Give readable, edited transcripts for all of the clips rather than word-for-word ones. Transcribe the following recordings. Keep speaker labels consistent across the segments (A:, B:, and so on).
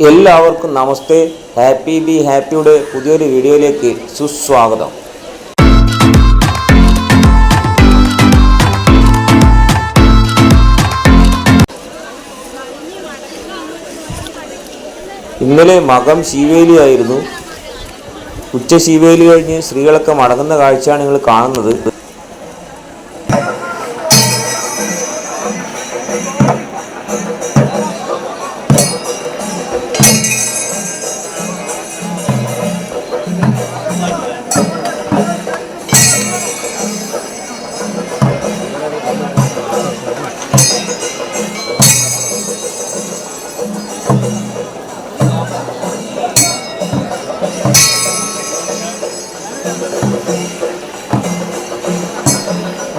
A: എല്ലാവർക്കും നമസ്തേ. Happy be ഹാപ്പിയുടെ പുതിയൊരു വീഡിയോയിലേക്ക് സുസ്വാഗതം. ഇന്നലെ മകം ശീവേലി ആയിരുന്നു. ഉച്ച ശീവേലി കഴിഞ്ഞ് സ്ത്രീകളൊക്കെ മടങ്ങുന്ന കാഴ്ചയാണ് നിങ്ങൾ കാണുന്നത്.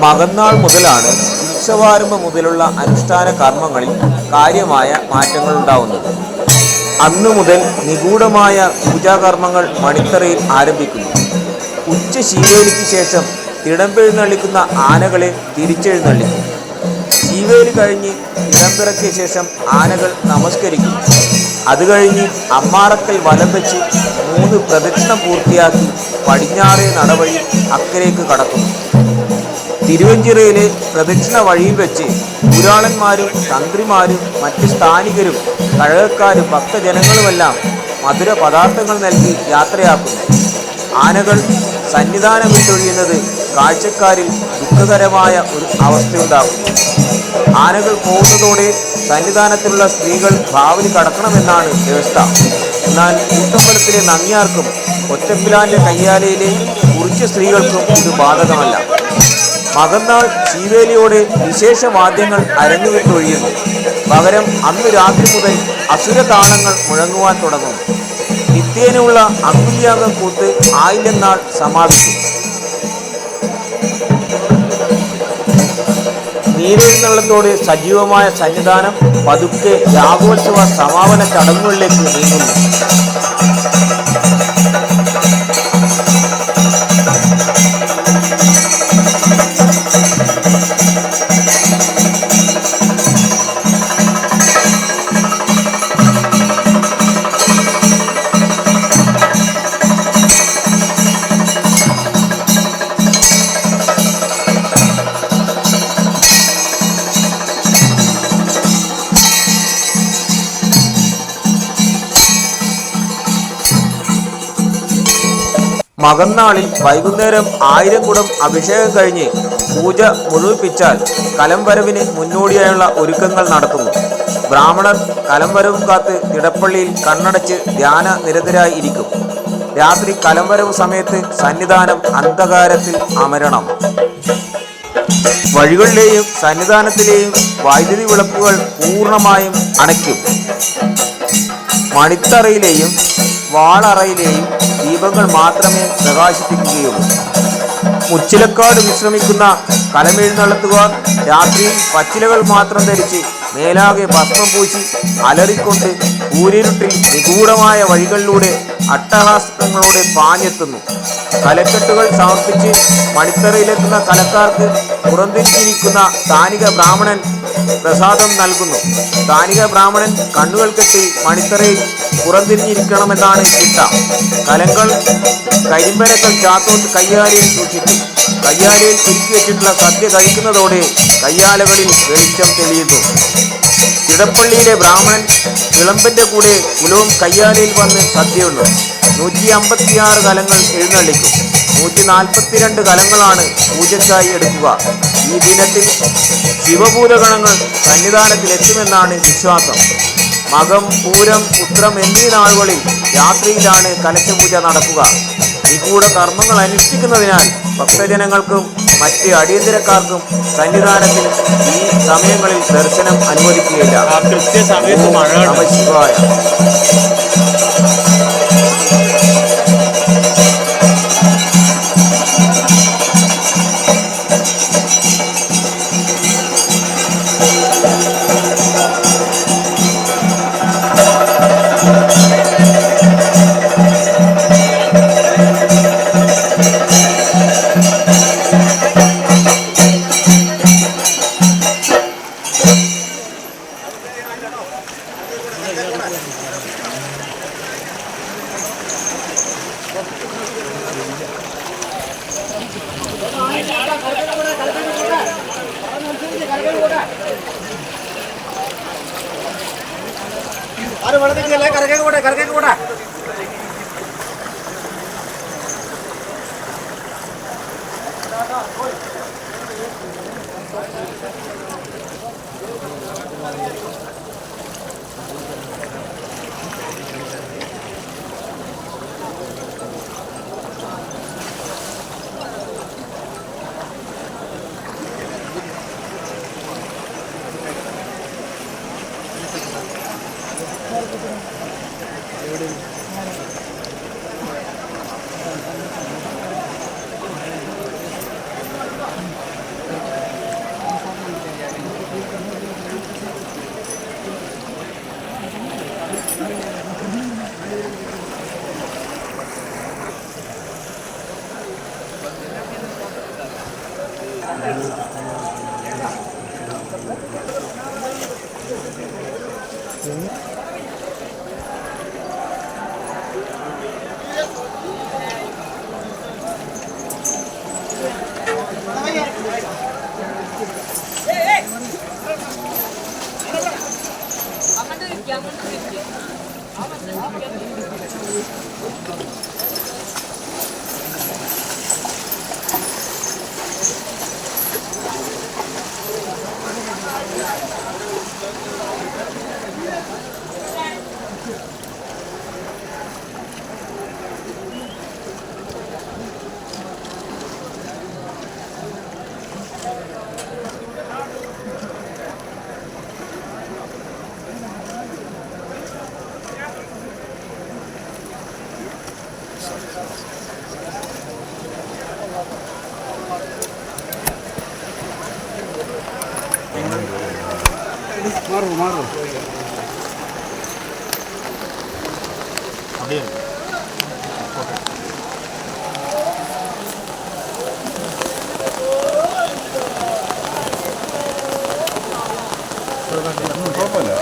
A: മകന്നാൾ മുതലാണ് ഉത്സവാരംഭം മുതലുള്ള അനുഷ്ഠാന കർമ്മങ്ങളിൽ കാര്യമായ മാറ്റങ്ങൾ ഉണ്ടാവുന്നത്. അന്നു മുതൽ നിഗൂഢമായ പൂജാകർമ്മങ്ങൾ മണിത്തറയിൽ ആരംഭിക്കുന്നു. ഉച്ച ശീവേലിക്ക് ശേഷം തിടമ്പെഴുന്നള്ളിക്കുന്ന ആനകളെ തിരിച്ചെഴുന്നള്ളിക്കും. ശീവേലി കഴിഞ്ഞ് തിടമ്പിറക്കിയ ശേഷം ആനകൾ നമസ്കരിക്കും. അത് കഴിഞ്ഞ് അമ്മാറക്കൽ വലം വെച്ച് 3 പ്രദക്ഷിണം പൂർത്തിയാക്കി പടിഞ്ഞാറേ നടവഴി അക്കരയ്ക്ക് കടക്കുന്നു. തിരുവഞ്ചിറയിലെ പ്രദക്ഷിണ വഴിയിൽ വെച്ച് പുരാളന്മാരും തന്ത്രിമാരും മറ്റ് സ്ഥാനികരും കഴകക്കാരും ഭക്തജനങ്ങളുമെല്ലാം മധുര പദാർത്ഥങ്ങൾ നൽകി യാത്രയാക്കുന്നു. ആനകൾ സന്നിധാനം വിട്ടൊഴിയുന്നത് കാഴ്ചക്കാരിൽ ദുഃഖകരമായ ഒരു അവസ്ഥയുണ്ടാക്കുന്നു. ആനകൾ പോകുന്നതോടെ സന്നിധാനത്തിലുള്ള സ്ത്രീകൾ ഭാവി കടക്കണമെന്നാണ് വ്യവസ്ഥ. എന്നാൽ കൂട്ടമ്പലത്തിലെ നങ്ങ്യാർക്കും ഒറ്റപ്പിലാന്റെ കയ്യാലയിലെ കുറിച്ച സ്ത്രീകൾക്കും ഇത് ബാധകമല്ല. മകന്നാൾ ശീവേലിയോടെ വിശേഷ വാദ്യങ്ങൾ അരങ്ങുവിട്ടൊഴിയുന്നു. പകരം അന്ന് രാത്രി മുതൽ അസുര താളങ്ങൾ മുഴങ്ങുവാൻ തുടങ്ങുന്നു. നിത്യേനയുള്ള അങ്കുല്യാംഗം കൂത്ത് ആയില്യനാൾ സമാപിക്കും. നീരെഴുന്നള്ളത്തോടെ സജീവമായ സന്നിധാനം പതുക്കെ യാഗോത്സവ സമാപന ചടങ്ങുകളിലേക്ക് നീങ്ങുന്നു. മകന്നാളിൽ വൈകുന്നേരം 1000 കുടം അഭിഷേകം കഴിഞ്ഞ് പൂജ മുഴുവിപ്പിച്ചാൽ കലംവരവിന് മുന്നോടിയായുള്ള ഒരുക്കങ്ങൾ നടത്തുന്നു. ബ്രാഹ്മണർ കലംവരവും കാത്ത് തിടപ്പള്ളിയിൽ കണ്ണടച്ച് ധ്യാന നിരതരായി ഇരിക്കും. രാത്രി കലംവരവ് സമയത്ത് സന്നിധാനം അന്ധകാരത്തിൽ അമരണം. വഴികളിലെയും സന്നിധാനത്തിലെയും വൈദ്യുതി വിളക്കുകൾ പൂർണ്ണമായും അണയ്ക്കും. മണിത്തറയിലെയും വാളറയിലെയും ദീപങ്ങൾ മാത്രമേ പ്രകാശിപ്പിക്കുകയുള്ളൂ. മുച്ചിലക്കാട് വിശ്രമിക്കുന്ന കലമെഴുന്നള്ളത്തുകാർ രാത്രിയിൽ പച്ചിലകൾ മാത്രം ധരിച്ച് മേലാകെ ഭസ്മം പൂശി അലറിക്കൊണ്ട് കൂരിരുട്ടിൽ നിഗൂഢമായ വഴികളിലൂടെ അട്ടഹാസങ്ങളോടെ പാഞ്ഞെത്തുന്നു. കലക്കെട്ടുകൾ സമർപ്പിച്ച് മണിത്തറയിലെത്തുന്ന കലക്കാർക്ക് പുറന്തിരിച്ചിരിക്കുന്ന സ്ഥാനിക ബ്രാഹ്മണൻ പ്രസാദം നൽകുന്നു. സ്ഥാനിക ബ്രാഹ്മണൻ കണ്ണുകൾ കെട്ടി മണിത്തറയിൽ പുറന്തിരിഞ്ഞിരിക്കണമെന്നാണ് ചിട്ട. കലങ്ങൾ കരിമ്പനകൾ ചാത്തോട്ട് കയ്യാലയിൽ സൂക്ഷിക്കും. കയ്യാലയിൽ ചുരുക്കി വെച്ചിട്ടുള്ള സദ്യ കഴിക്കുന്നതോടെ കയ്യാലകളിൽ വെളിച്ചം തെളിയുന്നു. തിടപ്പള്ളിയിലെ ബ്രാഹ്മണൻ വിളമ്പന്റെ കൂടെ കുലവും കയ്യാലയിൽ വന്ന് സദ്യയുണ്ട്. 156 കലങ്ങൾ എഴുന്നള്ളിക്കും. 142 കലങ്ങളാണ് പൂജയ്ക്കായി എടുക്കുക. ഈ ദിനത്തിൽ ശിവഭൂതഗണങ്ങൾ സന്നിധാനത്തിലെത്തുമെന്നാണ് വിശ്വാസം. മകം, പൂരം, ഉത്രം എന്നീ നാളുകളിൽ രാത്രിയിലാണ് കലശപൂജ നടക്കുക. നിഗൂഢ കർമ്മങ്ങൾ അനുഷ്ഠിക്കുന്നതിനാൽ ഭക്തജനങ്ങൾക്കും മറ്റ് അടിയന്തരക്കാർക്കും സന്നിധാനത്തിൽ ഈ സമയങ്ങളിൽ ദർശനം അനുവദിക്കുകയില്ല. കൃത്യസമയത്ത് മഴ. നമഃശിവായ.
B: മാറും കുഴപ്പമില്ല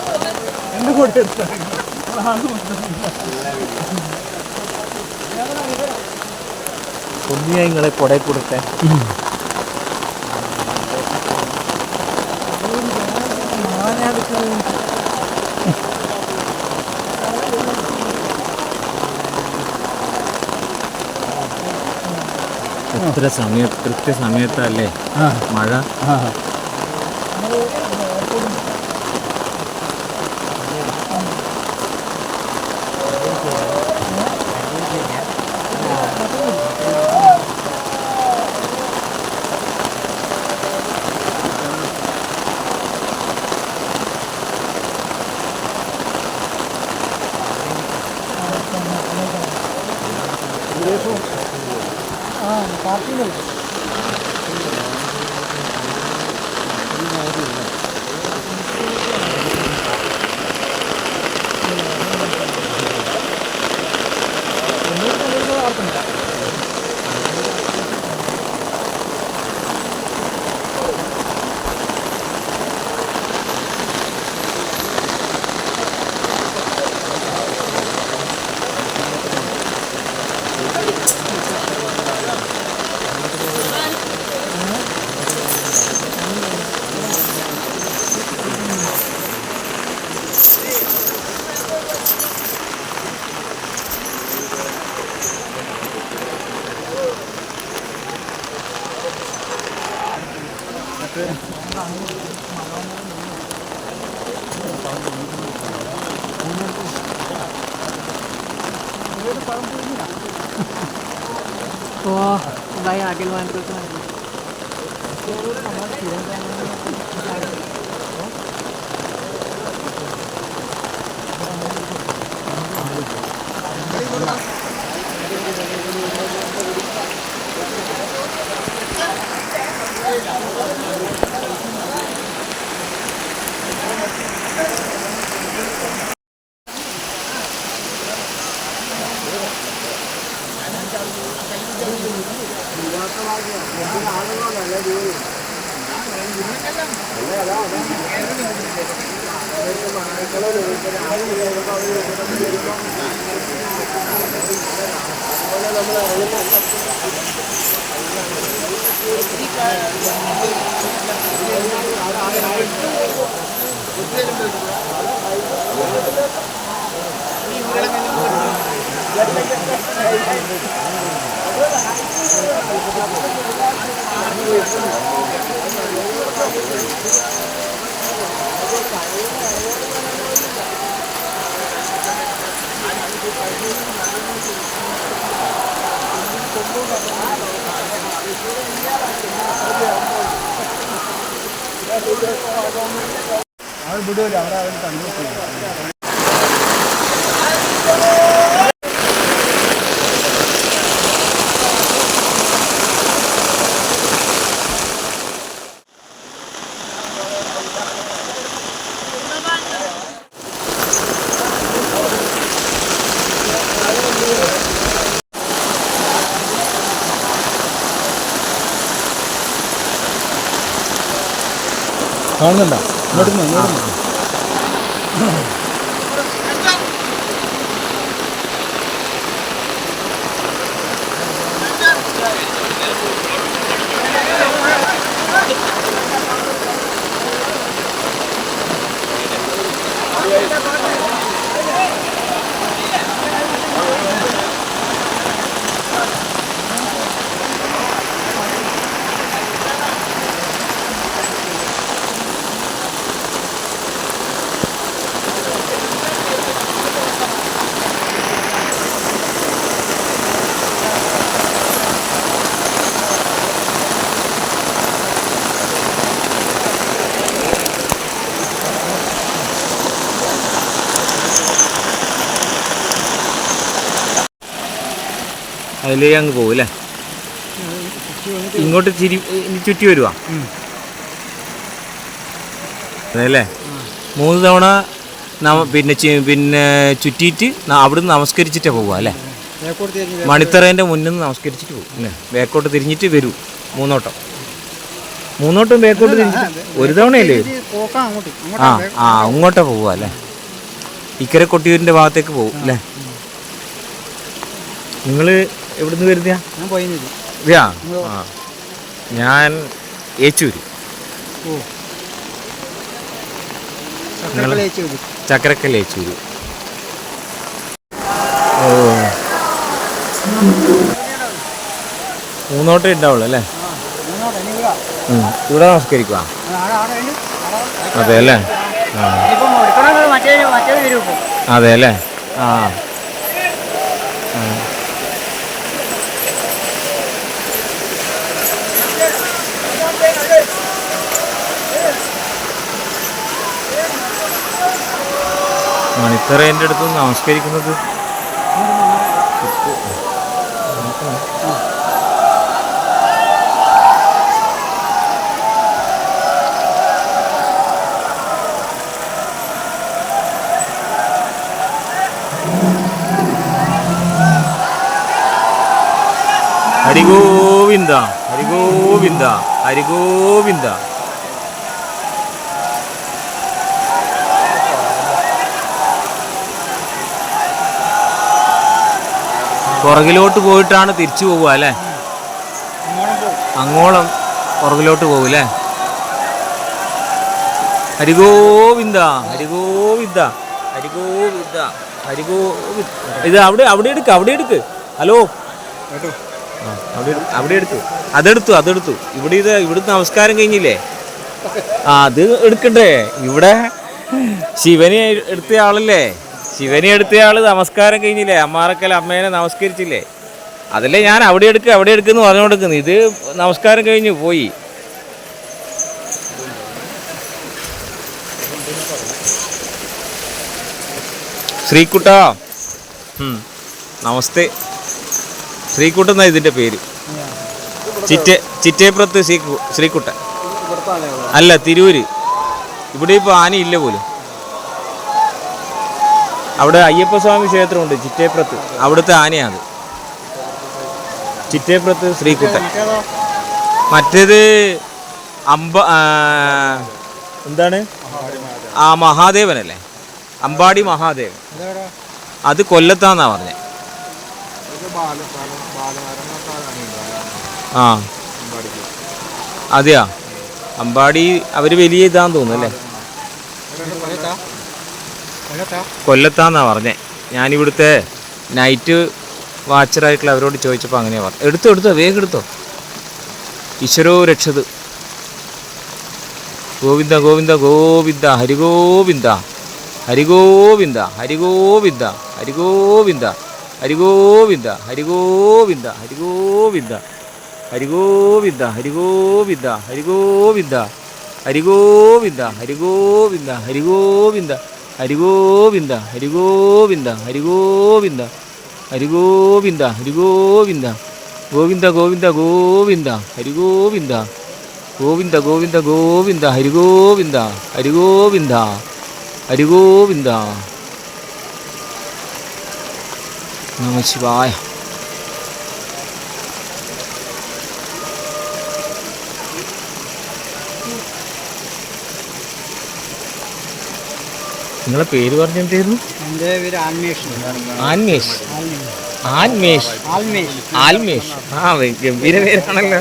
B: എന്നെ കൂടെ
C: കുഞ്ഞിയെ നിങ്ങളെ കൊടേ കൊടുത്തേ എത്ര കൃത്യസമയത്തല്ലേ മഴ.
D: Wah, bayar lagi luan tu kan.
B: അവർ വിടുമല്ലോ, അവിടെ അവർ കണ്ടു. കാണുന്നുണ്ടോ? ഇങ്ങോട്ട്
C: അതിലേ അങ്ങ് പോകും അല്ലേ? ഇങ്ങോട്ട് ചുറ്റി വരുവാ അതെല്ലേ? 3 തവണ പിന്നെ ചുറ്റിയിട്ട് അവിടുന്ന് നമസ്കരിച്ചിട്ടേ പോവുക അല്ലേ? മണിത്തറേൻ്റെ മുന്നിൽ നിന്ന് നമസ്കരിച്ചിട്ട് പോകും അല്ലേ? ബേക്കോട്ട് തിരിഞ്ഞിട്ട് വരൂ. 3 വട്ടം ബേക്കോട്ട് തിരിഞ്ഞിട്ട് ഒരു തവണയല്ലേ? അങ്ങോട്ടാ പോവുക അല്ലേ? ഇക്കരെ കൊട്ടിയൂരിൻ്റെ ഭാഗത്തേക്ക് പോകും അല്ലേ? നിങ്ങൾ എവിടുന്ന് വരുന്നയാ? ഞാൻ ഏച്ചൂര്. ചക്കരക്കൽ ഏച്ചൂര്. ഓ, 3 വട്ടം ഉണ്ടാവുള്ളൂ അല്ലേ? ഇവിടെ നമസ്കരിക്കുക. അതെ അല്ലേ? അതെ അല്ലേ? ആ മണിത്തറേൻ്റെ അടുത്ത് നമസ്കരിക്കുന്നത് ഹരിഗോവിന്ദ ഹരിഗോവിന്ദ ഹരിഗോവിന്ദ. പുറകിലോട്ട് പോയിട്ടാണ് തിരിച്ചു പോവുക അല്ലേ? അങ്ങോളം പുറകിലോട്ട് പോകും അല്ലേ? ഹരിഗോവിന്ദ ഹരിഗോവിന്ദ ഹരിഗോവിന്ദ ഹരിഗോവിന്ദ. ഇത് അവിടെ എടുക്ക്. ഹലോ, അവിടെ എടുത്തു. അതെടുത്തു. ഇവിടുത്തെ നമസ്കാരം കഴിഞ്ഞില്ലേ? അത് എടുക്കണ്ടേ? ഇവിടെ ശിവനെ എടുത്ത ആളല്ലേ? ശിവനെ എടുത്തയാൾ നമസ്കാരം കഴിഞ്ഞില്ലേ? അമ്മാറക്കൽ അമ്മേനെ നമസ്കരിച്ചില്ലേ? അതല്ലേ ഞാൻ അവിടെ എടുക്കുന്നു പറഞ്ഞുകൊടുക്കുന്നു. ഇത് നമസ്കാരം കഴിഞ്ഞു പോയി. ശ്രീകുട്ട, നമസ്തേ. ശ്രീകുട്ടൻ എന്നാ ഇതിൻ്റെ പേര്. ചിറ്റേപ്പുറത്ത് ശ്രീകുട്ടൻ അല്ല, തിരൂര്. ഇവിടെ ഇപ്പോൾ ആനയില്ല പോലും. അവിടെ അയ്യപ്പസ്വാമി ക്ഷേത്രമുണ്ട് ചിറ്റേപ്പുറത്ത്. അവിടുത്തെ ആനയാണ് ചിറ്റേപ്പുറത്ത് ശ്രീകുട്ടൻ. മറ്റേത് എന്താണ് മഹാദേവനല്ലേ? അമ്പാടി മഹാദേവൻ. അത് കൊല്ലത്താന്നാ പറഞ്ഞേ. ആ അതെയാ? അമ്പാടി അവർ വലിയ ഇതാന്ന് തോന്നുന്നു അല്ലേ? കൊല്ലത്താന്നാ പറഞ്ഞേ. ഞാനിവിടുത്തെ നൈറ്റ് വാച്ചറായിട്ടുള്ള അവരോട് ചോദിച്ചപ്പോൾ അങ്ങനെയാണ് പറഞ്ഞു. എടുത്തോ വേഗം എടുത്തോ. ഈശ്വരോ രക്ഷത്. ഗോവിന്ദ ഗോവിന്ദ ഗോവിന്ദ ഹരിഗോവിന്ദ ഹരിഗോവിന്ദ ഹരിഗോവിന്ദ ഹരിഗോവിന്ദ ഹരിഗോവിന്ദ ഹരിഗോവിന്ദ ഹരിഗോവിന്ദ ഹരിഗോവിന്ദ ഹരിഗോവിന്ദ ഹരിഗോവിന്ദ ഹരിഗോവിന്ദ ഹരിഗോവിന്ദ ഹരിഗോവിന്ദ ഹരിഗോവിന്ദ ഹരിഗോവിന്ദ ഹരിഗോവിന്ദ ഹരിഗോവിന്ദ ഹരിഗോവിന്ദ ഗോവിന്ദ ഗോവിന്ദ ഗോവിന്ദ ഹരിഗോവിന്ദ ഗോവിന്ദ ഗോവിന്ദ ഗോവിന്ദ ഹരിഗോവിന്ദ ഹരിഗോവിന്ദ ഹരിഗോവിന്ദ നമഃ ശിവായ. നിങ്ങളെ പേര് പറഞ്ഞെന്തായിരുന്നു?
B: എൻ്റെ പേര് ആൽമേഷ്.
C: ആൻമേഷ്. ആൻമേഷ്. ആൽമേഷ്. ആ ഗംഭീര പേരാണല്ലോ.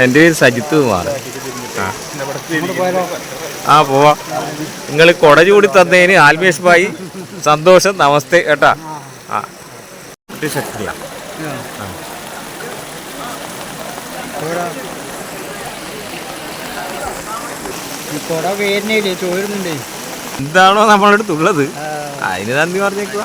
C: എൻ്റെ പേര് സജിത്ത് കുമാർ. ആ പോവാ. നിങ്ങൾ കൊട ചൂടി തന്നതിന് ആൽമേഷ് ഭായി സന്തോഷം. നമസ്തേ കേട്ടാ. ആ ശക്തിയ
B: കുട പേരിനേ ചോരുന്നുണ്ടേ.
C: എന്താണോ നമ്മളടുത്തുള്ളത് അതിന് നന്ദി പറഞ്ഞേക്കുക.